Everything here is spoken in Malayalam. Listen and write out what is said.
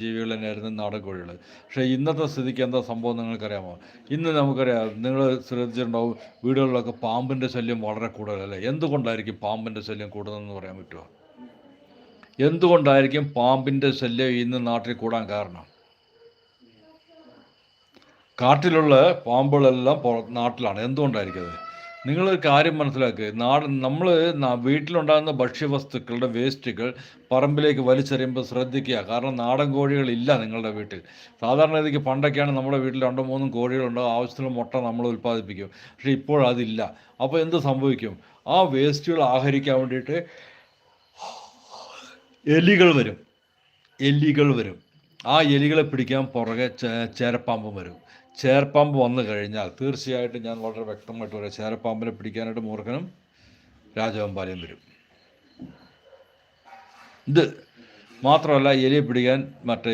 ജീവികൾ തന്നെയായിരുന്നു നാടൻ കോഴികൾ. പക്ഷേ ഇന്നത്തെ സ്ഥിതിക്ക് എന്താ സംഭവം നിങ്ങൾക്കറിയാമോ? ഇന്ന് നമുക്കറിയാം, നിങ്ങൾ ശ്രദ്ധിച്ചിട്ടുണ്ടാവും, വീടുകളിലൊക്കെ പാമ്പിൻ്റെ ശല്യം വളരെ കൂടുതലല്ലേ? എന്തുകൊണ്ടായിരിക്കും പാമ്പിൻ്റെ ശല്യം കൂടുതലെന്ന് പറയാൻ പറ്റുമോ? എന്തുകൊണ്ടായിരിക്കും പാമ്പിൻ്റെ ശല്യം ഇന്ന് നാട്ടിൽ കൂടാൻ കാരണം? കാട്ടിലുള്ള പാമ്പുകളെല്ലാം നാട്ടിലാണ്. എന്തുകൊണ്ടായിരിക്കും അത്? നിങ്ങളൊരു കാര്യം മനസ്സിലാക്കുക, നമ്മൾ വീട്ടിലുണ്ടാകുന്ന ഭക്ഷ്യവസ്തുക്കളുടെ വേസ്റ്റുകൾ പറമ്പിലേക്ക് വലിച്ചെറിയുമ്പോൾ ശ്രദ്ധിക്കുക. കാരണം നാടൻ കോഴികളില്ല നിങ്ങളുടെ വീട്ടിൽ. സാധാരണ രീതിക്ക് പണ്ടൊക്കെയാണ് നമ്മുടെ വീട്ടിൽ 2-3 കോഴികളുണ്ടാവും, ആവശ്യത്തിന് മുട്ട നമ്മൾ ഉൽപ്പാദിപ്പിക്കും. പക്ഷേ ഇപ്പോഴതില്ല. അപ്പോൾ എന്ത് സംഭവിക്കും? ആ വേസ്റ്റുകൾ ആഹരിക്കാൻ വേണ്ടിയിട്ട് എലികൾ വരും. ആ എലികളെ പിടിക്കാൻ പുറകെ ചേരപ്പാമ്പും വരും. ചേരപ്പാമ്പ് വന്നു കഴിഞ്ഞാൽ തീർച്ചയായിട്ടും ഞാൻ വളരെ വ്യക്തമായിട്ട് പറയാം, ചേരപ്പാമ്പിനെ പിടിക്കാനായിട്ട് മൂർഖനും രാജവെമ്പാലയും വരും. ഇത് മാത്രമല്ല, എലിയെ പിടിക്കാൻ മറ്റേ